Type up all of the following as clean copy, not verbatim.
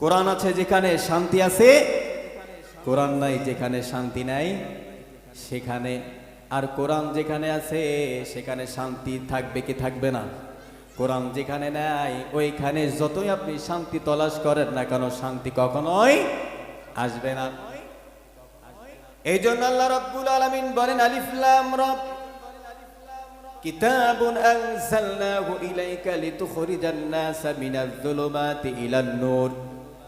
কোরআন আছে যেখানে শান্তি আছে, কোরআন নাই যেখানে শান্তি নাই সেখানে। আর কোরআন যেখানে আছে সেখানে শান্তি থাকবে কি থাকবে না? কোরআন যেখানে নাই ওইখানে যতই আপনি শান্তি তলাশ করেন না কেন, শান্তি কখনোই আসবে না। এই জন্য আল্লাহ রাব্বুল আলামিন বলেন, আলিফ লাম রা, কিতাবুন আনজালনাহু ইলাইকা লিতুখরিজান নাসা মিনাজ যুলুমাতি ইলান নূর।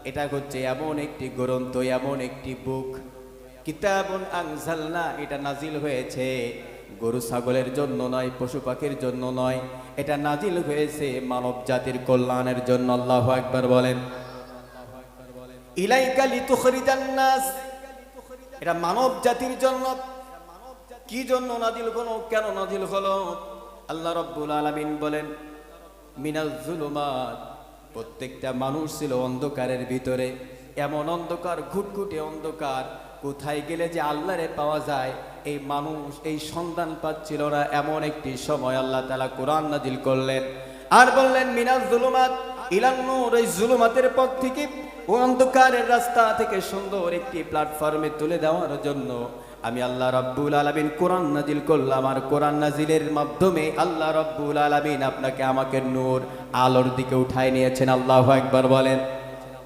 এটা হচ্ছে এমন একটি গ্রন্থ, এমন একটি বুক, কিতাবুন আনজালনা, এটা নাজিল হয়েছে গরু ছাগলের জন্য নয়, পশু পাখির জন্য নয়, এটা নাজিল হয়েছে মানব জাতির কল্যাণের জন্য। আল্লাহু আকবার বলেন। ইলাইকা লিতুখরিজান নাস, এটা মানব জাতির জন্য। কি জন্য নাজিল হলো, কেন নাজিল হলো? আল্লাহ রাব্বুল আলামিন বলেন, মিনাজ যুলুমাত, প্রত্যেকটা মানুষ ছিল অন্ধকারের ভিতরে, এমন অন্ধকার, ঘুটঘুটে অন্ধকার, কোথায় গেলে যে আল্লাহরে পাওয়া যায় এই মানুষ এই সন্ধান পাচ্ছিল না। এমন একটি সময় আল্লাহ তাআলা কোরআন নাজিল করলেন আর বললেন, মিনাজ যুলুমাত ইলান নূর, এই যুলুমাতের পথ থেকে ও অন্ধকারের রাস্তা থেকে সুন্দর একটি প্ল্যাটফর্মে তুলে দেওয়ার জন্য আমি আল্লাহ রাব্বুল আলামিন কোরআন নাজিল করলাম। আর কোরআন নাজিলের মাধ্যমে আল্লাহ রাব্বুল আলামিন আপনাকে আমাকে নূর, আলোর দিকে উঠায় নিয়েছেন। আল্লাহু আকবার বলেন।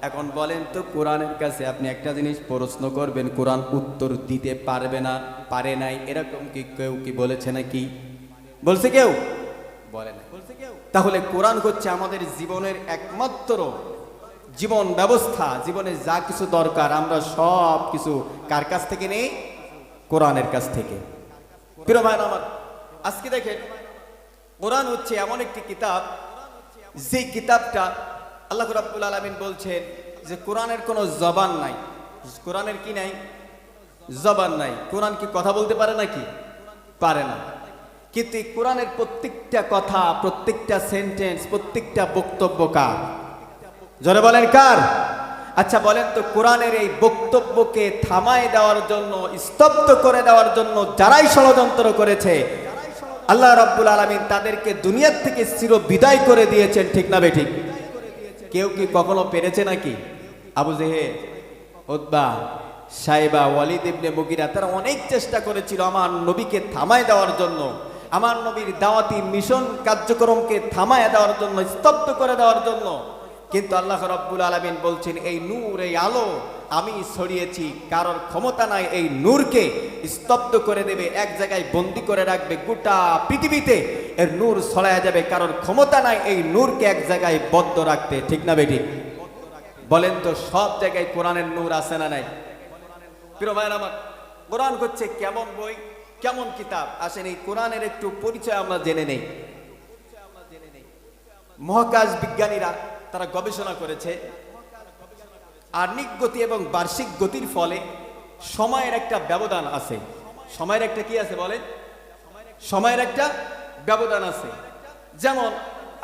এখন বলেন তো, কোরআনের কাছে আপনি একটা জিনিস প্রশ্ন করবেন, কোরআন উত্তর দিতে পারবে না, পারে নাই, এরকম কি কেউ কি বলেছে নাকি? বলছে কেউ? বলে না। তাহলে কোরআন হচ্ছে আমাদের জীবনের একমাত্র জীবন ব্যবস্থা। জীবনে যা কিছু দরকার আমরা সব কিছু কার কাছ থেকে নেই? কোরআনের কাছ থেকে। প্রিয় ভাই আমার, আজকে দেখেন, কোরআন হচ্ছে এমন একটি কিতাব, যে কিতাবটা আল্লাহ রাব্বুল আলামিন বলছেন যে কোরআনের কোনো জবান নাই। কোরআনের কি নাই? জবান নাই। কোরআন কি কথা বলতে পারে নাকি? পারে না। কিন্তু এই কোরআনের প্রত্যেকটা কথা, প্রত্যেকটা সেন্টেন্স, প্রত্যেকটা বক্তব্য কার? জোরে বলেন কার? আচ্ছা বলেন তো, কোরআনের এই বক্তব্যকে থামায় দেওয়ার জন্য, স্তব্ধ করে দেওয়ার জন্য যারাই ষড়যন্ত্র করেছে, আল্লাহ রাব্বুল আলামিন তাদেরকে দুনিয়ার থেকে চির বিদায় করে দিয়েছেন। ঠিক না বেঠিক? কেউ কি কখনো পেরেছে নাকি? আবু জেহেল, উতবা, সাইবা, ওয়ালিদ ইবনে মুগিরা, তারা অনেক চেষ্টা করেছিল আমার নবীকে থামায় দেওয়ার জন্য, আমার নবীর দাওয়াতি মিশন কার্যক্রমকে থামায় দেওয়ার জন্য, স্তব্ধ করে দেওয়ার জন্য। কিন্তু আল্লাহ রাব্বুল আলামিন বলছেন, এই নূর, এই আলো আমি ছড়িয়েছি, কারোর ক্ষমতা নাই এই নূরকে স্তব্ধ করে দেবে, এক জায়গায় বন্দি করে রাখবে, গোটা পৃথিবীতে এর নূর ছড়ায়া যাবে, কারোর ক্ষমতা নাই এই নূরকে এক জায়গায় বদ্ধ রাখতে। ঠিক না বেঠিক? বলেন তো, সব জায়গায় কোরআনের নূর আছে না নাই? প্রিয় ভাইরা আমার, কোরআন হচ্ছে কেমন বই, কেমন কিতাব? আসেন এই কোরআনের একটু পরিচয় আমরা জেনে নেই। মহাকাশ বিজ্ঞানীরা তারা গবেষণা করেছে, আহ্নিক গতি এবং বার্ষিক গতির ফলে সময়ের একটা ব্যবধান আছে। সময়ের একটা কি আছে বলেন? সময়ের একটা ব্যবধান আছে। যেমন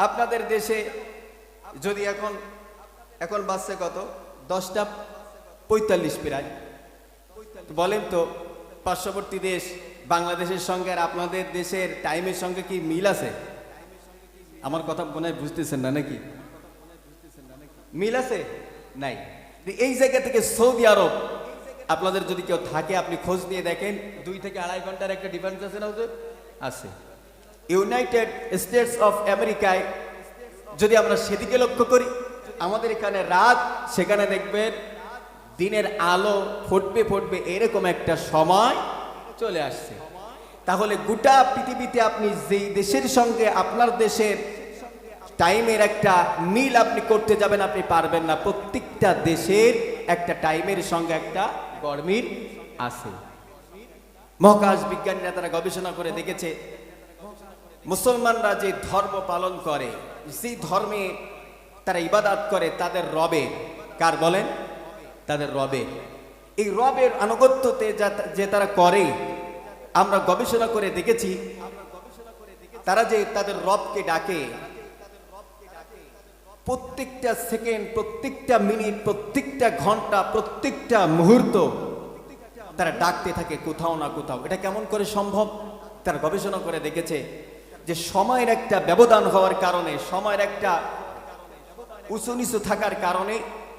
আপনাদের দেশে যদি এখন বাজছে কত? 10:45 প্রায়। বলেন তো, পার্শ্ববর্তী দেশ বাংলাদেশের সঙ্গে আর আপনাদের দেশের টাইমের সঙ্গে কি মিল আছে? আমার কথা মনে হয় বুঝতেছেন না নাকি? মিল আছে? নাই। এই জায়গা থেকে সৌদি আরব, আপনাদের যদি কেউ থাকে আপনি খোঁজ নিয়ে দেখেন, 2 থেকে 2.5 ঘন্টার একটা ডিফারেন্স আছে না? আছে। ইউনাইটেড স্টেটস অফ আমেরিকায় যদি আমরা সেদিকে লক্ষ্য করি, আমাদের এখানে রাত, সেখানে দেখবেন দিনের আলো ফুটবে ফুটবে, এরকম একটা সময় চলে আসছে। তাহলে গোটা পৃথিবীতে আপনি যেই দেশের সঙ্গে আপনার দেশের টাইমের একটা মিল আপনি করতে যাবেন, আপনি পারবেন না। প্রত্যেকটা দেশের একটা টাইমের সঙ্গে একটা গরমিল আছে। মহাকাশ বিজ্ঞানীরা তারা গবেষণা করে দেখেছে, মুসলমানরা যে ধর্ম পালন করে, যে ধর্মে তারা ইবাদত করে, তাদের রবে কার বলেন? তাদের রবে। এই রবের আনুগত্যতে যে তারা করে, আমরা গবেষণা করে দেখেছি, তারা যে তাদের রবকে ডাকে, প্রত্যেকটা সেকেন্ড, প্রত্যেকটা মিনিট, প্রত্যেকটা ঘন্টা, প্রত্যেকটা মুহূর্ত তারা ডাকতে থাকে কোথাও না কোথাও। এটা কেমন করে সম্ভব? তারা গবেষণা করে দেখেছে যে সময়ের একটা ব্যবধান হওয়ার কারণে, সময়ের একটা উঁচু নিচু থাকার কারণে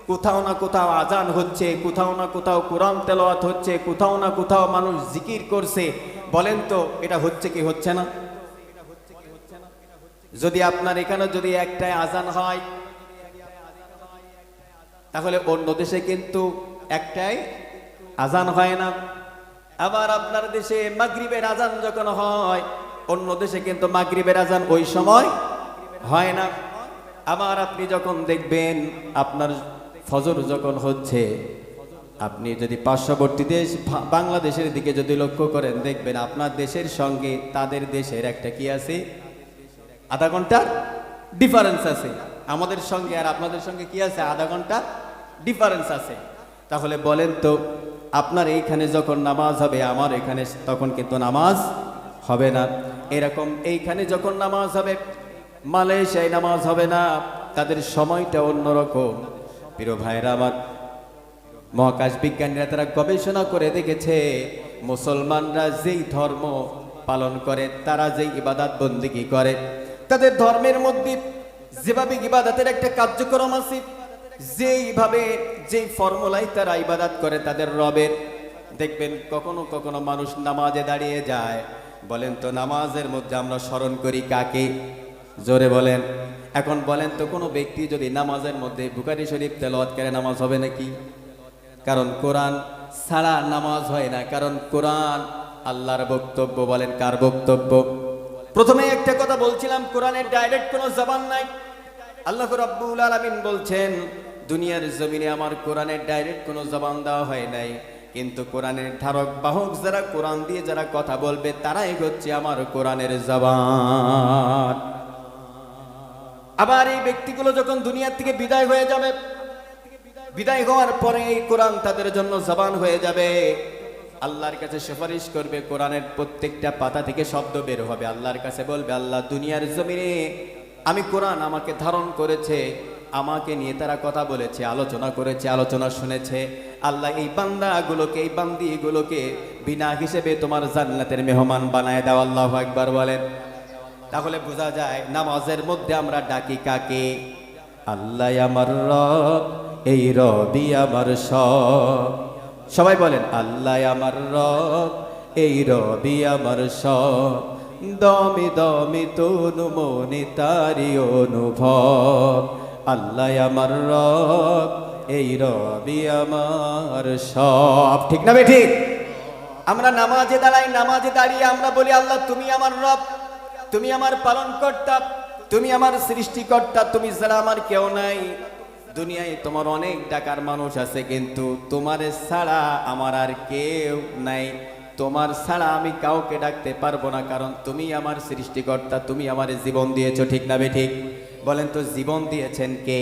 কোথাও না কোথাও আজান হচ্ছে, কোথাও না কোথাও কোরআন তেলাওয়াত হচ্ছে, কোথাও না কোথাও মানুষ জিকির করছে, বলেন তো এটা হচ্ছে কি হচ্ছে না? যদি আপনার এখানে যদি একটাই আজান হয়, তাহলে অন্য দেশে কিন্তু একটাই আজান হয় না। আবার আপনার দেশে মাগরিবের আজান যখন হয়, অন্য দেশে কিন্তু মাগরিবের আজান ওই সময় হয় না। আবার আপনি যখন দেখবেন আপনার ফজর যখন হচ্ছে, আপনি যদি পার্শ্ববর্তী দেশ বাংলাদেশের দিকে যদি লক্ষ্য করেন, দেখবেন আপনার দেশের সঙ্গে তাদের দেশের একটা কি আছে, আধা ঘন্টার ডিফারেন্স আছে। আমাদের সঙ্গে আর আপনাদের সঙ্গে কি আছে, আধা ঘন্টা ডিফারেন্স আছে। তাহলে বলেন তো, আপনার এইখানে যখন নামাজ হবে, আমার এখানে তখন কিন্তু নামাজ হবে না। এরকম এইখানে যখন নামাজ হবে, মালয়েশিয়ায় নামাজ হবে না, তাদের সময়টা অন্যরকম। প্রিয় ভাইরা আমার, মহাকাশ বিজ্ঞানীরা তারা গবেষণা করে দেখেছে, মুসলমানরা যেই ধর্ম পালন করে, তারা যেই ইবাদত বন্দেগী করে, তাদের ধর্মের মধ্যে যেভাবে ইবাদতের একটা কার্যক্রম আছে, যেইভাবে যেই ফর্মুলায় তারা ইবাদত করে তাদের রবের, দেখবেন কখনো কখনো মানুষ নামাজে দাঁড়িয়ে যায়। বলেন তো, নামাজের মধ্যে আমরা স্মরণ করি কাকে? জোরে বলেন। এখন বলেন তো, কোনো ব্যক্তি যদি নামাজের মধ্যে বুখারী শরীফ তেলাওয়াত করে, নামাজ হবে নাকি? কারণ কোরআন ছাড়া নামাজ হয় না, কারণ কোরআন আল্লাহর বক্তব্য। বলেন কার বক্তব্য? প্রথমে একটা কথা বলছিলাম, কোরআনের ডাইরেক্ট কোনো জবান নাই। আল্লাহ রাব্বুল আলামিন বলছেন, দুনিয়ার জমিনে আমার কোরআনের ডাইরেক্ট কোনো জবান দেওয়া হয় নাই, কিন্তু কোরআনের ধারক বাহক যারা, কোরআন দিয়ে যারা কথা বলবে, তারাই হচ্ছে আমার কোরআনের জবান। আবার এই ব্যক্তিগুলো যখন দুনিয়া থেকে বিদায় হয়ে যাবে, বিদায় হওয়ার পরে এই কোরআন তাদের জন্য জবান হয়ে যাবে, আল্লাহর কাছে সুপারিশ করবে। কোরআনের প্রত্যেকটা পাতা থেকে শব্দ বের হবে, আল্লাহর কাছে বলবে, আল্লাহ দুনিয়ার জমিনে আমি কোরআন আমাকে ধারণ করেছে, আমাকে নিয়ে তারা কথা বলেছে, আলোচনা করেছে, আলোচনা শুনেছে। আল্লাহ এই বান্দাগুলোকে, এই বান্দিগুলোকে বিনা হিসেবে তোমার জান্নাতের মেহমান বানায় দাও। আল্লাহু আকবার বলেন। তাহলে বোঝা যায় নামাজের মধ্যে আমরা ডাকি কাকে? আল্লাহ আমার রব, এই রবি আমার সব। সবাই বলেন, আল্লাহ আমার রব, এই রবি আমার সব। দমে দমে তনু মনে তারি অনুভব। আল্লাহ আমার রব, এই রবি আমার সব। ঠিক না ঠিক? আমরা নামাজে দাঁড়াই, নামাজে দাঁড়িয়ে আমরা বলি, আল্লাহ তুমি আমার রব, তুমি আমার পালনকর্তা, তুমি আমার সৃষ্টিকর্তা, তুমি ছাড়া আমার কেউ নাই। দুনিয়ায় তোমার অনেক ডাকার মানুষ আছে, কিন্তু তোমার ছাড়া আমার আর কেউ নাই। তোমার ছাড়া আমি কাউকে ডাকতে পারবো না, কারণ তুমি আমার সৃষ্টিকর্তা, তুমি আমার জীবন দিয়েছো। ঠিক না ঠিক? বলেন তো, জীবন দিয়েছেন কে?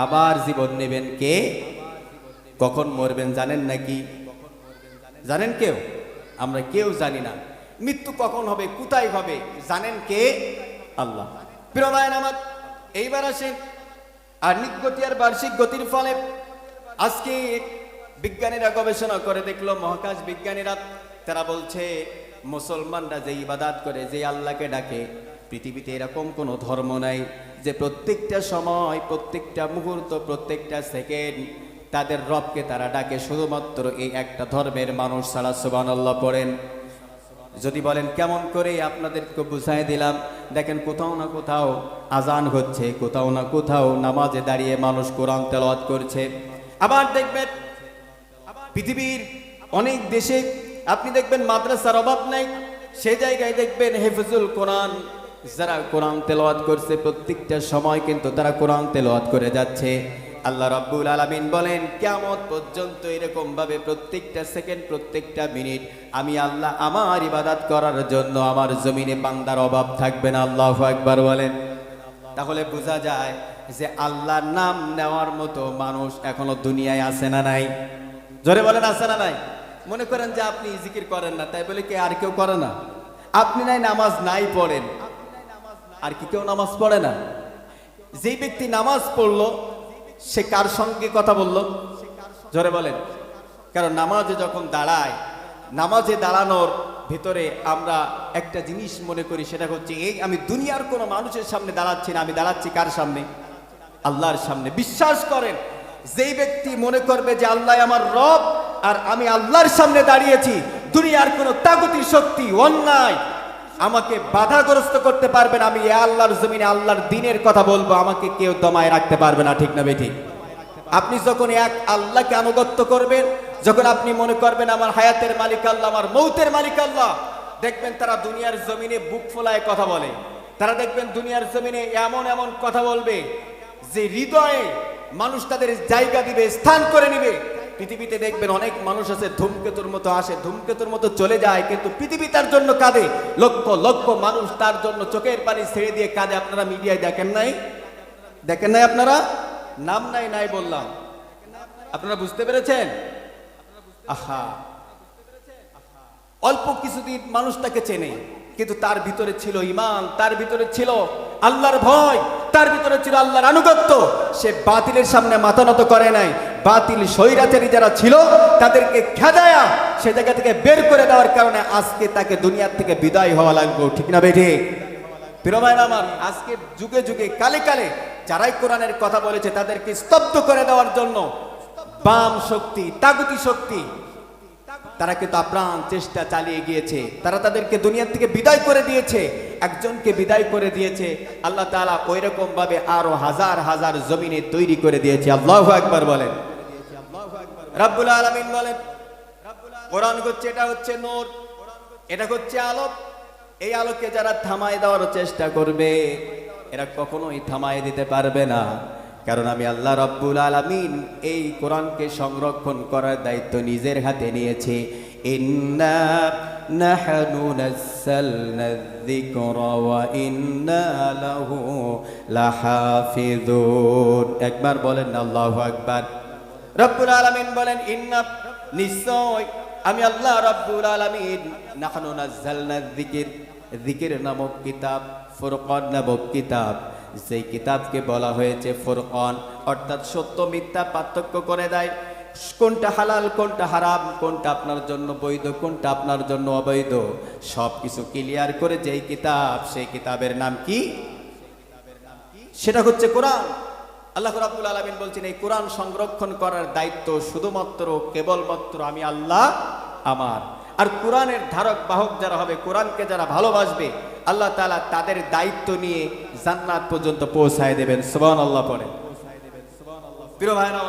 আবার জীবন নেবেন কে? কখন মরবেন জানেন নাকি? জানেন কেউ? আমরা কেউ জানি না। মৃত্যু কখন হবে, কোথায় হবে, জানেন কে? আল্লাহ। প্রিয় ভাই আমার, এইবার আসেন আর্নিক গতি আর বার্ষিক গতির ফলে আজকে বিজ্ঞানীরা গবেষণা করে দেখলো, মহাকাশ বিজ্ঞানীরা তারা বলছে, মুসলমানরা যে ইবাদত করে, যে আল্লাহকে ডাকে, পৃথিবীতে এরকম কোনো ধর্ম নাই যে প্রত্যেকটা সময়, প্রত্যেকটা মুহূর্ত, প্রত্যেকটা সেকেন্ড তাদের রবকে তারা ডাকে, শুধুমাত্র এই একটা ধর্মের মানুষ ছাড়া। সুবহানাল্লাহ পড়েন। যদি বলেন কেমন করে, আপনাদেরকে বুঝাই দিলাম। দেখেন, কোথাও না কোথাও আজান হচ্ছে, কোথাও না কোথাও নামাজে দাঁড়িয়ে মানুষ কোরআন তেলাওয়াত করছে। আবার দেখবেন পৃথিবীর অনেক দেশে আপনি দেখবেন মাদ্রাসার অভাব নাই, সেই জায়গায় দেখবেন হেফজুল কোরআন যারা কোরআন তেলাওয়াত করছে, প্রত্যেকটা সময় কিন্তু তারা কোরআন তেলাওয়াত করে যাচ্ছে। আল্লাহ রাব্বুল আলামিন বলেন, কিয়ামত পর্যন্ত এরকম ভাবে প্রত্যেকটা সেকেন্ড, প্রত্যেকটা মিনিট আমি আল্লাহ আমার ইবাদত করার জন্য আমার জমিনে বান্দার অভাব থাকবে না। আল্লাহু আকবার বলেন। তাহলে বোঝা যায় যে আল্লাহর নাম নেওয়ার মতো মানুষ এখনো দুনিয়ায় আছে না নাই? জোরে বলেন, আছে না নাই? মনে করেন যে আপনি জিকির করেন না, তাই বলে কি আর কেউ করে না? আপনি নাই নামাজ নাই পড়েন, আর কি কেউ নামাজ পড়ে না? যেই ব্যক্তি নামাজ পড়লো সে কার সঙ্গে কথা বললো? জোরে বলেন। কারণ নামাজে যখন দাঁড়ায়, নামাজে দাঁড়ানোর ভিতরে আমরা একটা জিনিস মনে করি, সেটা হচ্ছে এই আমি দুনিয়ার কোনো মানুষের সামনে দাঁড়াচ্ছি না, আমি দাঁড়াচ্ছি কার সামনে? আল্লাহর সামনে। বিশ্বাস করেন, যেই ব্যক্তি মনে করবে যে আল্লাহ আমার রব আর আমি আল্লাহর সামনে দাঁড়িয়েছি, দুনিয়ার কোনো তাগুতি শক্তি অন্যায় আমাকে বাধাগ্রস্ত করতে পারবে না, আমি আল্লাহর জমিনে আল্লাহর দ্বীনের কথা বলবো, আমাকে কেউ দমায় রাখতে পারবে না। ঠিক না বেঠিক? আপনি যখন এক আল্লাহকে আনুগত্য করবেন, যখন আপনি মনে করবেন আমার হায়াতের মালিক আল্লাহ, আমার মৌতের মালিক আল্লাহ, দেখবেন তারা দুনিয়ার জমিনে বুক ফোলায় কথা বলে। তারা দেখবেন দুনিয়ার জমিনে এমন এমন কথা বলবে যে হৃদয়ে মানুষ তাদের জায়গা দিবে, স্থান করে নিবে। পৃথিবীতে দেখবেন অনেক মানুষ আছে ধূমকেতুর মতো আসে, ধূমকেতুর মতো চলে যায়, কিন্তু পৃথিবী তার জন্য কাঁদে। লক্ষ লক্ষ মানুষ তার জন্য চোখের পানি ছেড়ে দিয়ে কাঁদে। আপনারা মিডিয়ায় দেখেন নাই? দেখেন নাই আপনারা? নাম নাই নাই বললাম, আপনারা বুঝতে পেরেছেন? আহা, অল্প কিছুদিন মানুষ তাকে চেনে, কিন্তু তার ভিতরে ছিল ঈমান, তার ভিতরে ছিল আল্লাহর ভয়, তার ভিতরে ছিল আল্লাহর আনুগত্য। সে বাতিলের সামনে মাথা নত করে নাই। বাতিল স্বৈরাচারী যারা ছিল তাদেরকে খেদায়া সে জায়গা থেকে বের করে দেওয়ার কারণে আজকে তাকে দুনিয়ার থেকে বিদায় হওয়া লাগলো। ঠিক না বেঠিক? প্রিয় ভাইরা আমার, আজকে যুগে যুগে কালে কালে যারাই কোরআনের কথা বলেছে তাদেরকে স্তব্ধ করে দেওয়ার জন্য বাম শক্তি, তাগুতি শক্তি, তারা কিন্তু আপ্রাণ চেষ্টা চালিয়ে গিয়েছে। তারা তাদেরকে দুনিয়ার থেকে বিদায় করে দিয়েছে। একজনকে বিদায় করে দিয়েছে, আল্লাহ তাআলা ওই রকম ভাবে আরো হাজার হাজার জমিনে তৈরি করে দিয়েছে। আল্লাহু আকবার বলেন। রব্বুল আলামিন বলেন, কোরআন হচ্ছে, এটা হচ্ছে নূর, এটা হচ্ছে আলো। এই আলোকে যারা থামায় দেওয়ার চেষ্টা করবে, এরা কখনোই থামায় দিতে পারবে না। কারণ আমি আল্লাহ রব্বুল আলামিন এই কোরআনকে সংরক্ষণ করার দায়িত্ব নিজের হাতে নিয়েছি। ইন্না নাহনু নাযালনা যিকরা ওয়া ইন্না লাহু লাহাফিজুন। একবার বলেন আল্লাহু আকবার। রব্বুল আলামিন বলেন, ইন্না, নিশ্চয় আমি আল্লাহ রব্বুল আলামিন, নাহনু নাযালনা যিকির, যিকির নামক কিতাব, ফুরকান নামক কিতাব, সেই কিতাবকে বলা হয়েছে ফুরকান, অর্থাৎ সত্য মিথ্যা পার্থক্য করে দেয়। কোনটা হালাল, কোনটা হারাম, কোনটা আপনার জন্য বৈধ, কোনটা আপনার জন্য অবৈধ, সব কিছু ক্লিয়ার করে যেই কিতাব, সেই কিতাবের নাম কি? সেটা হচ্ছে কোরআন। আল্লাহ রাব্বুল আলামিন বলছেন, এই কোরআন সংরক্ষণ করার দায়িত্ব শুধুমাত্র কেবলমাত্র আমি আল্লাহ আমার। আর কোরআনের ধারক বাহক যারা হবে, কোরআনকে যারা ভালোবাসবে, আল্লাহ তাআলা তাদের দায়িত্ব নিয়ে জান্নাত পর্যন্ত পৌঁছায় দেবেন। সুবহানাল্লাহ পড়ে। প্রিয় ভাইরা,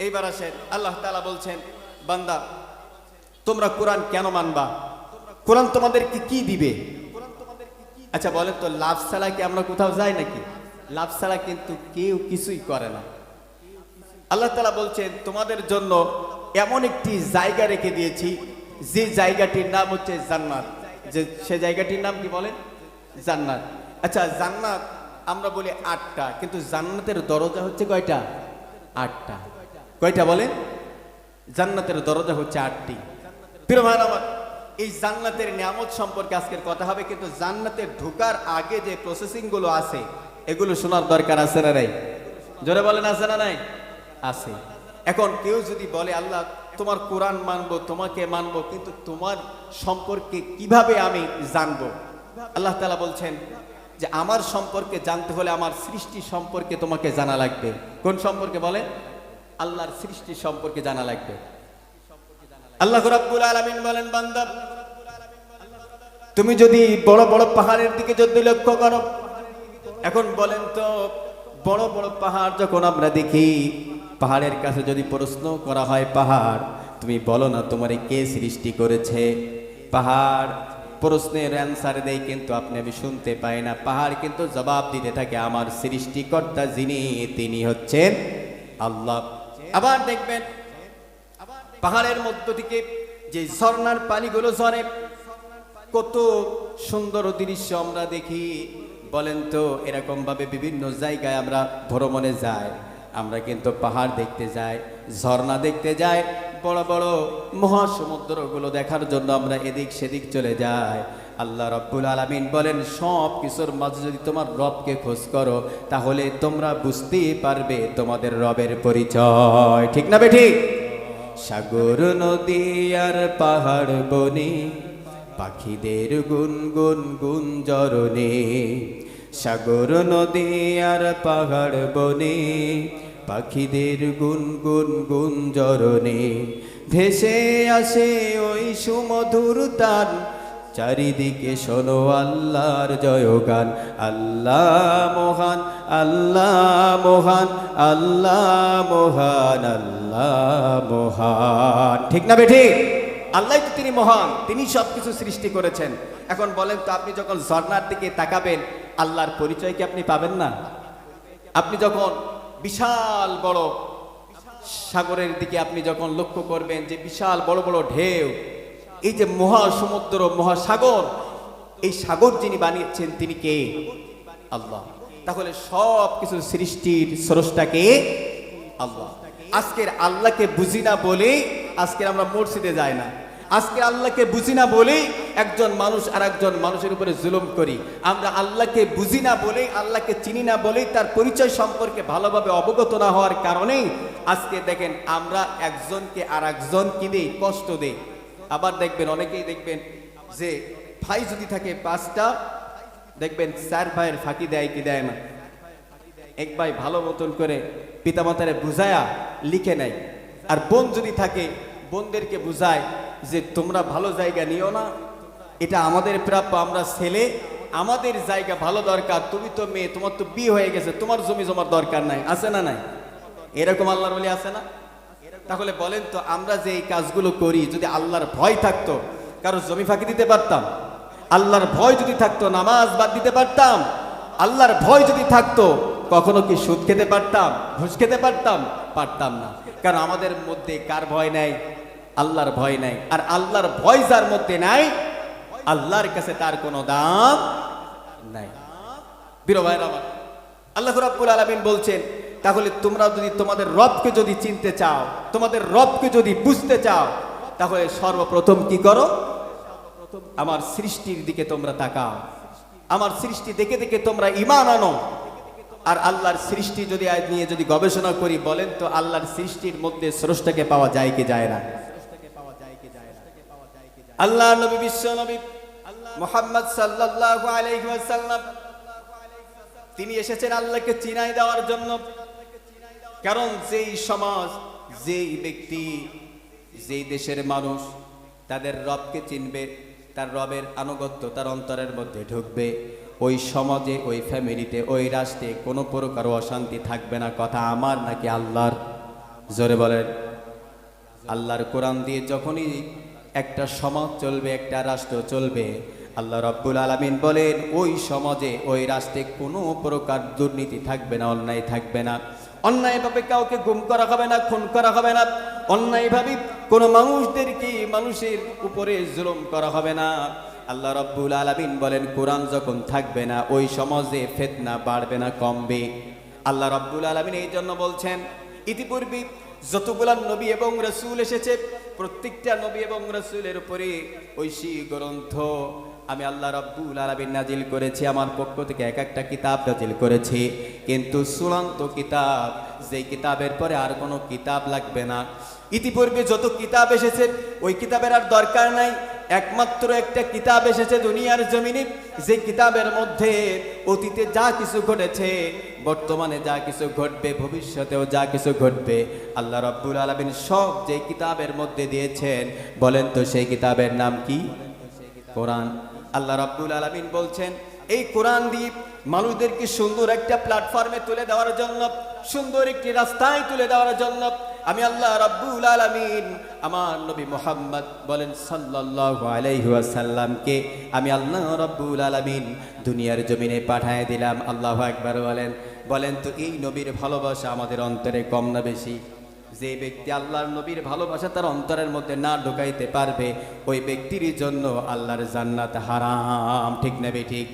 এইবার আসেন, আল্লাহ তাআলা বলছেন, বান্দা তোমরা কোরআন কেন মানবা? কোরআন তোমাদেরকে কি দিবে? আচ্ছা বলেন তো, লাভ ছাড়া কি আমরা কোথাও যাই নাকি? লাভ ছাড়া কিন্তু কেউ কিছুই করে না। আল্লাহ তাআলা বলছেন, তোমাদের জন্য এমন একটি জায়গা রেখে দিয়েছি, যে জায়গাটির নাম হচ্ছে জান্নাত। যে সে জায়গাটির নাম কি বলেন? জান্নাত। আচ্ছা, জান্নাত আমরা বলি 8টা, কিন্তু জান্নাতের দরজা হচ্ছে কয়টা? 8টা। কয়টা বলেন? জান্নাতের দরজা হচ্ছে 8টি। প্রিয় ভাই আমার, এই জান্নাতের নিয়ামত সম্পর্কে আজকের কথা হবে, কিন্তু জান্নাতে ঢোকার আগে যে প্রসেসিং গুলো আছে, এগুলো শোনার দরকার আছে না নাই? জোরে বলেন, আছে না নাই? আছে। এখন কেউ যদি বলে আল্লাহ তোমার কোরআন মানবো, তোমাকে মানবো, কিন্তু তোমার সম্পর্কে কিভাবে আমি জানবো? আল্লাহ তাআলা বলছেন যে আমার সম্পর্কে জানতে হলে আমার সৃষ্টি সম্পর্কে তোমাকে জানা লাগবে। কোন সম্পর্কে বলে? আল্লাহর সৃষ্টি সম্পর্কে জানা লাগবে। আল্লাহ রাব্বুল আলামিন বলেন, বান্দা তুমি যদি বড় বড় পাহাড়ের দিকে যদি লক্ষ্য করো, এখন বলেন তো, বড় বড় পাহাড় যখন আমরা দেখি, পাহাড়ের কাছে যদি প্রশ্ন করা হয়, পাহাড় তুমি বলো না তোমারে কে সৃষ্টি করেছে? পাহাড় প্রশ্নের অ্যান্সার দেয়, কিন্তু আপনি আমি শুনতে পাই না। পাহাড় কিন্তু জবাব দিতে থাকে, আমার সৃষ্টিকর্তা যিনি, তিনি হচ্ছেন আল্লাহ। আবার দেখবেন পাহাড়ের মধ্য থেকে যে ঝর্ণার পানিগুলো ঝরে, কত সুন্দর দৃশ্য আমরা দেখি। বলেন তো, এরকম ভাবে বিভিন্ন জায়গায় আমরা ভ্রমণে যাই, আমরা কিন্তু পাহাড় দেখতে যাই, ঝর্ণা দেখতে যাই, বড় বড় মহাসমুদ্রগুলো দেখার জন্য আমরা এদিক সেদিক চলে যাই। আল্লাহ রাব্বুল আলামিন বলেন, সব কিছুর মাঝে যদি তোমার রবকে খোঁজ করো, তাহলে তোমরা বুঝতেই পারবে তোমাদের রবের পরিচয়। ঠিক না বেঠিক? সাগর নদী আর পাহাড় বনে, পাখিদের গুনগুন গুঞ্জরণে। সাগর নদী আর পাহাড় বনে, পাখিদের গুনগুন গুঞ্জরণে ভেসে আসে ওই সুমধুর তান, চারিদিকে শোনো আল্লাহর জয়গান। আল্লাহ মহান, আল্লাহ মহান, আল্লাহ মহান, আল্লাহ মহান। ঠিক না বেঠিক? আল্লাহ তো তিনি মহান, তিনি সবকিছু সৃষ্টি করেছেন। এখন বলেন তো, আপনি যখন ঝর্ণার দিকে তাকাবেন আল্লাহর পরিচয় কি আপনি পাবেন না? আপনি যখন বিশাল বড় সাগরের দিকে আপনি যখন লক্ষ্য করবেন যে বিশাল বড় বড় ঢেউ, এই যে মহাসমুদ্র মহাসাগর, এই সাগর যিনি বানিয়েছেন তিনি কে? আল্লাহ। তাহলে সব কিছু সৃষ্টির স্রষ্টাকে আল্লাহ। আজকের আল্লাহকে বুঝি না বলে আজকের আমরা মসজিদে যাই না। আজকে আল্লাহকে বুঝি না বলেই একজন মানুষ আর একজন মানুষের উপরে জুলুম করি। আমরা আল্লাহকে বুঝি না বলেই, আল্লাহকে চিনি না বলেই, তার পরিচয় সম্পর্কে ভালোভাবে অবগত না হওয়ার কারণেই আজকে দেখেন আমরা একজনকে আর একজনকে দিয়ে কষ্ট দেই। আবার দেখবেন অনেকেই দেখবেন যে ভাই যদি থাকে 5টা, দেখবেন 4 ভাইয়ের ফাঁকি দেয় কি দেয় না। এক ভাই ভালো মতন করে পিতামাতারে বুঝায়া লিখে নেয়, আর বোন যদি থাকে বোনদেরকে বুঝায় যে তোমরা ভালো জায়গা নিও না, এটা আমাদের প্রাপ্য, আমরা ছেলে, আমাদের জায়গা ভালো দরকার, তুমি তো মেয়ে, তোমার তো বিয়ে হয়ে গেছে, তোমার জমি জমার দরকার নাই। আছে না নাই? এরকম আল্লাহর ওলি আছে না? তাহলে বলেন তো, আমরা যে এই কাজগুলো করি যদি আল্লাহর ভয় থাকতো কারো জমি ফাঁকি দিতে পারতাম? আল্লাহর ভয় যদি থাকতো নামাজ বাদ দিতে পারতাম? আল্লাহর ভয় যদি থাকতো কখনো কি সুদ খেতে পারতাম, ঘুষ খেতে পারতাম? পারতাম না। কারণ আমাদের মধ্যে কার ভয় নাই? আল্লাহর ভয় নাই। আর আল্লাহর ভয় যার মধ্যে নাই, আল্লাহর কাছে তার কোনো দাম নাই। প্রিয় ভাইরা আমার, আল্লাহ রাব্বুল আলামিন বলছেন, তাহলে তোমরা যদি তোমাদের রবকে যদি চিনতে চাও, তোমাদের রবকে যদি বুঝতে চাও, তাহলে সর্বপ্রথম কি করো? আমার সৃষ্টির দিকে তোমরা তাকাও, আমার সৃষ্টি দেখে দেখে তোমরা ঈমান আনো। আর আল্লাহর সৃষ্টি যদি নিয়ে যদি গবেষণা করি, বলেন তো আল্লাহর সৃষ্টির মধ্যে স্রষ্টাকে পাওয়া যায় কি যায় না? আল্লাহ নবী, বিশ্ব নবী মুহাম্মদ সাল্লাল্লাহু আলাইহি ওয়াসাল্লাম, তিনি এসেছেন আল্লাহকে চিনাই দেওয়ার জন্য। কারণ যেই সমাজ, যেই ব্যক্তি, যেই দেশের মানুষ তাদের রবকে চিনবে, তার রবের আনুগত্য তার অন্তরের মধ্যে ঢুকবে, ওই সমাজে, ওই ফ্যামিলিতে, ওই রাষ্ট্রে কোনো প্রকার অশান্তি থাকবে না। কথা আমার নাকি আল্লাহর? জোরে বলেন। আল্লাহর কোরআন দিয়ে যখনই একটা সমাজ চলবে, একটা রাষ্ট্র চলবে, আল্লাহ রাব্বুল আলামিন বলেন ওই সমাজে, ওই রাষ্ট্রে কোনো প্রকার দুর্নীতি থাকবে না, অন্যায় থাকবে না। অন্যায়ভাবে কাউকে গুম করা হবে না, খুন করা হবে না, অন্যায়ভাবে কোনো মানুষদেরকে মানুষের উপরে জুলুম করা হবে না। আল্লাহ রাব্বুল আলামিন বলেন কোরআন যখন থাকবে না, ওই সমাজে ফিতনা বাড়বে না, কমবে। আল্লাহ রাব্বুল আলামিন এই জন্য বলছেন, ইতিপূর্বে যতগুলা নবী এবং রাসূল এসেছে, প্রত্যেকটা নবী এবং রাসূলের উপরে ঐশী গ্রন্থ আমি আল্লাহ রাব্বুল আলামিন নাজিল করেছি, আমার পক্ষ থেকে এক একটা কিতাব নাজিল করেছি। কিন্তু চূড়ান্ত কিতাব, যেই কিতাবের পরে আর কোনো কিতাব লাগবে না। ইতিপূর্বে যত কিতাব এসেছে ওই কিতাবের আর দরকার নাই। একমাত্র একটা কিতাব এসেছে দুনিয়ার জমিনে, যে কিতাবের মধ্যে অতীতে যা কিছু ঘটেছে, বর্তমানে যা কিছু ঘটবে, ভবিষ্যতেও যা কিছু ঘটবে, আল্লাহ রাব্বুল আলামিন সব যে কিতাবের মধ্যে দিয়েছেন, বলেন তো সেই কিতাবের নাম কি? কোরআন। আল্লাহ রাব্বুল আলামিন বলছেন এই কোরআন দিয়ে মানুষদেরকে সুন্দর একটা প্ল্যাটফর্মে তুলে দেওয়ার জন্য, সুন্দর একটি রাস্তায় তুলে দেওয়ার জন্য আমি আল্লাহ রাব্বুল আলামিন আমার নবী মুহাম্মদ বলেন সাল্লাল্লাহু আলাইহি ওয়াসাল্লামকে আমি আল্লাহ রাব্বুল আলামিন দুনিয়ার জমিনে পাঠিয়ে দিলাম। আল্লাহু আকবার বলেন। বলেন তো এই নবীর ভালোবাসা আমাদের অন্তরে কম না বেশি? যে ব্যক্তি আল্লাহর নবীর ভালোবাসা তার অন্তরের মধ্যে না ঢুকাইতে পারবে, ওই ব্যক্তির জন্য আল্লাহর জান্নাত হারাম। ঠিক না ঠিক?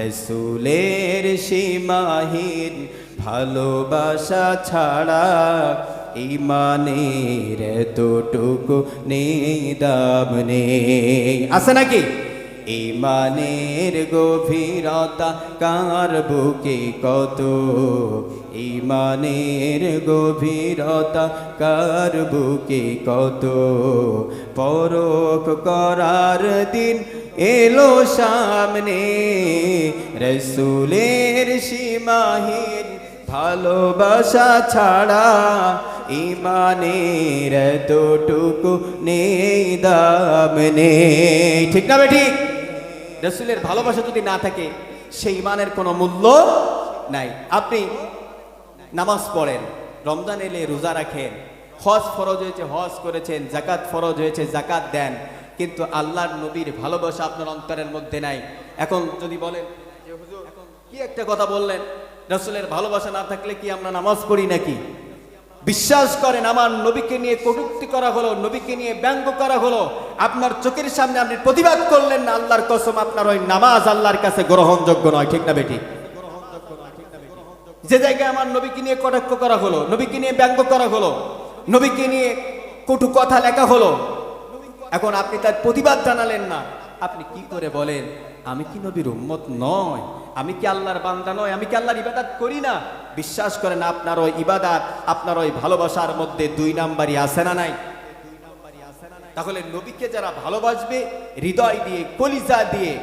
রাসূলের সীমাহীন ভালোবাসা ছাড়া ঈমানের এতটুকু নেই, দাম নেই। আছে নাকি? ঈমানের গভীরতা কার বুকে কত, ঈমানের গভীরতা কার বুকে কত, পরখ করার দিন এলো সামনে। রাসূলের সীমাহীন ভালোবাসা ছাড়া ইমানের এতটুকু নেই দাম নেই। ঠিক না বেঠিক? রাসূলের ভালোবাসা যদি না থাকে সেই ইমানের কোনো মূল্য নাই। আপনি নামাজ পড়েন, রমজান এলে রোজা রাখেন, হজ ফরজ হয়েছে হজ করেছেন, যাকাত ফরজ হয়েছে যাকাত দেন, কিন্তু আল্লাহর নবীর ভালোবাসা আপনার অন্তরের মধ্যে নাই। এখন যদি বলেন যে হুজুর কি একটা কথা বললেন, রাসূলের ভালোবাসা না থাকলে কি আমরা নামাজ পড়ি নাকি? বিশ্বাস করেন, আমার নবীকে নিয়ে কটূক্তি করা হলো, নবীকে নিয়ে ব্যঙ্গ করা হলো, আপনার চোখের সামনে আপনি প্রতিবাদ করলেন না, আল্লাহর কসম আপনার ওই নামাজ আল্লাহর কাছে গ্রহণযোগ্য নয়। ঠিক না বেঠিক? যে জায়গায় আমার নবীকে নিয়ে কটাক্ষ করা হলো, নবীকে নিয়ে ব্যঙ্গ করা হলো, নবীকে নিয়ে কটু কথা লেখা হলো, এখন আপনি তার প্রতিবাদ জানালেন না, আপনি কি করে বলেন আমি কি নবীর উম্মত নয়, আমি কি আল্লাহর বান্দা নয়, আমি কি আল্লাহর ইবাদত করি না? বিশ্বাস করেন আপনার ওই ইবাদত, আপনার ওই ভালোবাসার মধ্যে দুই নাম্বারই আছে না নাই? তাহলে নবীকে যারা ভালোবাসবে হৃদয় দিয়ে, কলিজা দিয়ে,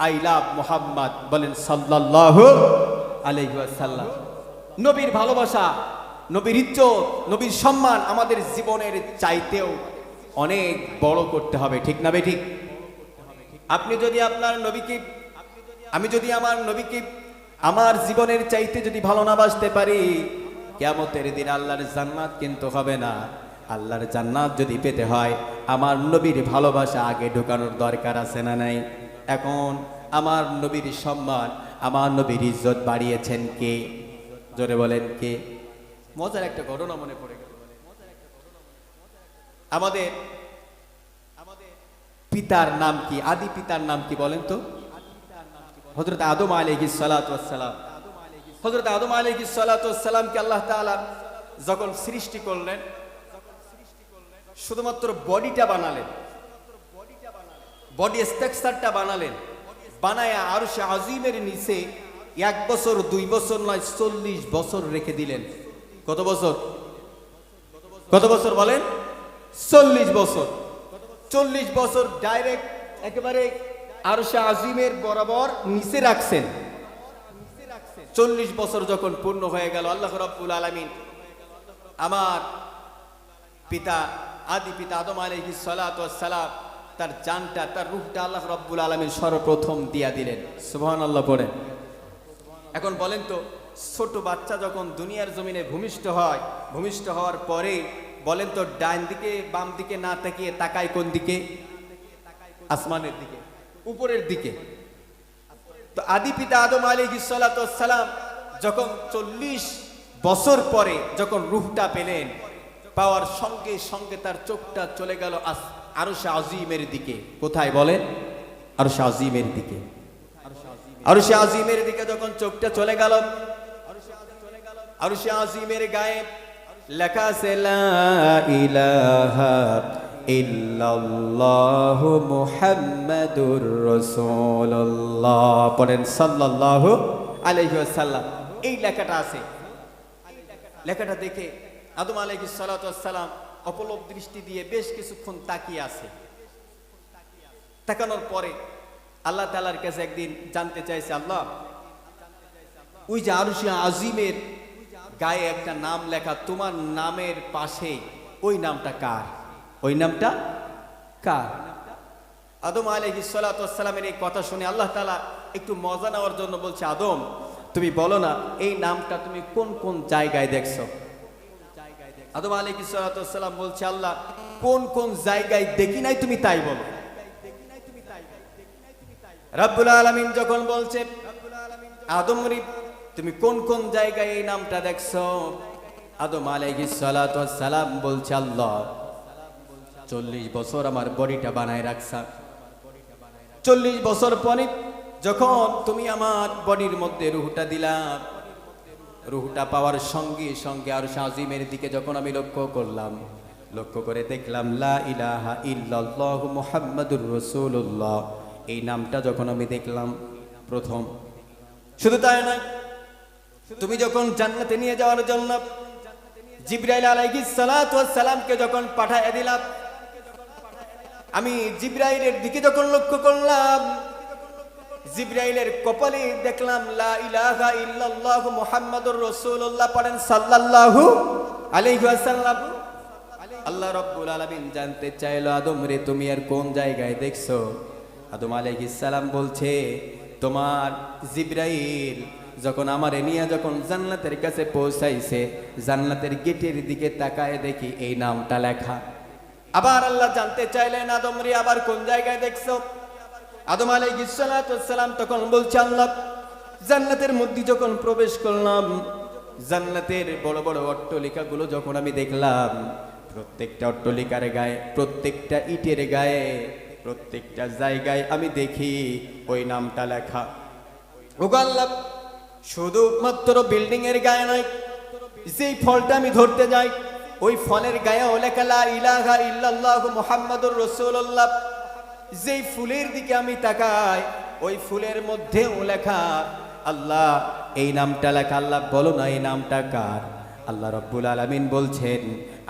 আই লাভ মুহাম্মদ বলেন সাল্লাল্লাহু আলাইহি ওয়াসাল্লাম। নবীর ভালোবাসা, নবীর ইজ্জত, নবীর সম্মান আমাদের জীবনের চাইতেও অনেক বড় করতে হবে। ঠিক না বেঠিক? আপনি যদি আপনার নবীকে, আমি যদি আমার নবীকে আমার জীবনের চাইতে যদি ভালো না বাসতে পারি, কিয়ামতের দিন আল্লাহর জান্নাত কিন্তু হবে না। আল্লাহর জান্নাত যদি পেতে হয় আমার নবীর ভালোবাসা আগে ঢোকানোর দরকার আছে না নাই? এখন আমার নবীর সম্মান, আমার নবীর ইজ্জত বাড়িয়েছেন কে? জোরে বলেন কে? মজার একটা ঘটনা মনে পড়ে গেল। আমাদের পিতার নাম কি? আদি পিতার নাম কি বলেন তো? হযরত আদম আলাইহিস সালাতু ওয়াস সালাম। হযরত আদম আলাইহিস সালাতু ওয়াস সালামকে আল্লাহ তাআলা যখন সৃষ্টি করলেন, শুধুমাত্র বডিটা বানালেন, বডি স্ট্রাকচারটা বানালেন, বানায়া আরশে আজিমের নিচে 1 বছর 2 বছর নয় 40 বছর রেখে দিলেন। কত বছর? কত বছর বলেন? 40 বছর। 40 বছর ডাইরেক্ট একেবারে আরশে আজিমের বরাবর নিচে রাখছেন। 40 বছর যখন পূর্ণ হয়ে গেল, আল্লাহ রাব্বুল আলামিন আমার পিতা, আদি পিতা আদম আলাইহিস সালাতু ওয়াস সালাম, তার জানটা, তার রূহটা আল্লাহ রাব্বুল আলামিন সর্বপ্রথম দিয়া দিলেন। সুবহানাল্লাহ পড়েন। এখন বলেন তো, ছোট বাচ্চা যখন দুনিয়ার জমিনে ভূমিষ্ঠ হয়, ভূমিষ্ঠ হওয়ার পরে বলেন তো ডান দিকে বাম দিকে না তাকিয়ে তাকায় কোন দিকে? আসমানের দিকে, উপরের দিকে। তো আদি পিতা আদম আলাইহিস সালাতু ওয়াস সালাম যখন 40 বছর পরে যখন রূহটা পেলেন, পাওয়ার সঙ্গে সঙ্গে তার চোখটা চলে গেল আরশে আজিমের দিকে। কোথায় বলেন? আরশে আজিমের দিকে। আরশে আজিমের দিকে যখন চোখটা চলে গেল, আরশে আজিমের গায়ে লেখা আছে লা ইলাহা ইল্লাল্লাহু মুহাম্মাদুর রাসূলুল্লাহ। পড়েন সাল্লাল্লাহু আলাইহি ওয়াসাল্লাম। এই লেখাটা আছে। লেখাটা দেখে আদম আলাইহিস সালাতু ওয়াস সালাম অপলক দৃষ্টি দিয়ে বেশ কিছুক্ষণ তাকিয়ে আছে। তাকানোর পরে আল্লাহ তাআলার কাছে একদিন জানতে চাইছে, আল্লাহ ওই যে আরশে আজিমের গায়ে একটা নাম লেখা, তোমার নামের পাশে ওই নামটা কার? ওই নামটা কার? আদম আলাইহিস সালাতু ওয়াস সালামের এই কথা শুনে আল্লাহ তাআলা একটু মজা নেওয়ার জন্য বলছে, আদম তুমি বলো না এই নামটা তুমি কোন কোন জায়গায় দেখছো? আদম আলাইহিস সালাতু ওয়াস সালাম বলছে, আল্লাহ কোন কোন জায়গায় দেখি নাই তুমি তাই বলো। রব্বুল আলামিন যখন বলছে, আদম রে তুমি কোন কোন জায়গায় এই নামটা দেখছো? আদম আলাইহিস সালাতু ওয়াস সালাম বলছে, আল্লাহ 40 বছর আমার বডিটা বানায় রাখছা, 40 বছর পরে যখন তুমি আমার বডির মধ্যে রূহটা দিলা, রূহটা পাওয়ার সঙ্গে সঙ্গে আরশে আজিমের দিকে যখন আমি লক্ষ্য করলাম, লক্ষ্য করে দেখলাম লা ইলাহা ইল্লাল্লাহু মুহাম্মাদুর রাসূলুল্লাহ। এই নামটা যখন আমি দেখলাম প্রথম, শুধু তাই নয়, তুমি যখন জান্নাতে নিয়ে যাওয়ার জন্য জিবরাইল আলাইহিস সালাতু ওয়াস সালামকে যখন পাঠায় দিলাম, আমি জিবরাইলের দিকে যখন লক্ষ্য করলাম, জিবরাইলের কপালে দেখলাম লা ইলাহা ইল্লাল্লাহু মুহাম্মাদুর রাসূলুল্লাহ পড়েন সাল্লাল্লাহু আলাইহি ওয়াসাল্লাম। আল্লাহ রাব্বুল আলামিন জানতে চাইলো, আদম রে তুমি আর কোন জায়গায় দেখছো? আদম আলাইহিস সালাম বলছে, তোমার জিবরাইল যখন আমারে নিয়ে যখন জান্নাতের কাছে পৌঁছাইছে, জান্নাতের গেটের দিকে তাকায় দেখি এই নামটা লেখা। আবার আল্লাহ জানতে চাইলেন, আদম রে আবার কোন জায়গায় দেখছো? আদম আলাইহিস সালাম তখন বলছে, আল্লাহ জান্নাতের মধ্যে যখন প্রবেশ করলাম, জান্নাতের বড় বড় অট্টালিকাগুলো যখন আমি দেখলাম, প্রত্যেকটা অট্টালিকার গায়ে, প্রত্যেকটা ইটের গায়ে, প্রত্যেকটা জায়গায় আমি দেখি ওই নামটা লেখা। ওগো আল্লাহ, শুধুমাত্র বিল্ডিং এর গায়ে নয়, যেই ফলটা আমি ধরতে যাই ওই ফলের গায়েও লেখা লা ইলাহা ইল্লাল্লাহু মুহাম্মাদুর রাসূলুল্লাহ। যেই ফুলের দিকে আমি তাকাই ওই ফুলের মধ্যেও লেখা আল্লাহ, এই নামটা লেখা। আল্লাহ বলো না এই নামটা কার? আল্লাহ রাব্বুল আলামিন বলছেন,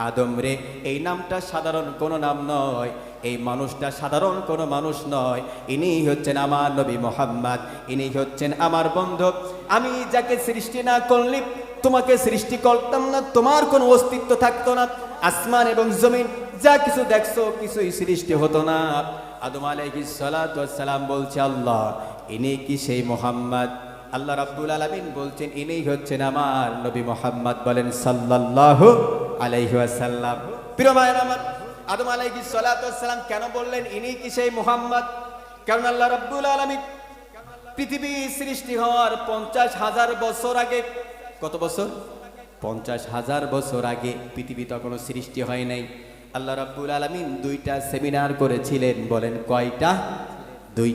আদম রে এই নামটা সাধারণ কোনো নাম নয়, এই মানুষটা সাধারণ কোনো মানুষ নয়, ইনি হচ্ছেন আমার নবী মুহাম্মদ, ইনি হচ্ছেন আমার বন্ধু। আমি যাকে সৃষ্টি না করলি, তোমাকে সৃষ্টি করতাম না, তোমার কোনো অস্তিত্ব থাকতো না, আসমান এবং জমিন যা কিছু দেখছো কিছুই সৃষ্টি হতো না। আদম আলাইহিস সালাতু ওয়াস সালাম বলছে, আল্লাহ ইনি কি সেই মুহাম্মদ? আল্লাহ রাব্বুল আলামিন বলছেন, ইনি হচ্ছেন আমার নবী মুহাম্মদ, বলেন সাল্লাল্লাহু আলাইহি ওয়াসাল্লাম। প্রিয় ভাইরা আমার, আদম আলাইহিস সালাতু ওয়াস সালাম কেন বললেন ইনি কি সেই মুহাম্মদ? কারণ আল্লাহ রাব্বুল আলামিন পৃথিবী সৃষ্টি হওয়ার 50,000 বছর আগে, কত বছর? 50,000 বছর আগে পৃথিবী তখনও সৃষ্টি হয় নাই। আল্লাহ রাব্বুল আলামিন 2টা সেমিনার করেছিলেন, বলেন কয়টা? 2।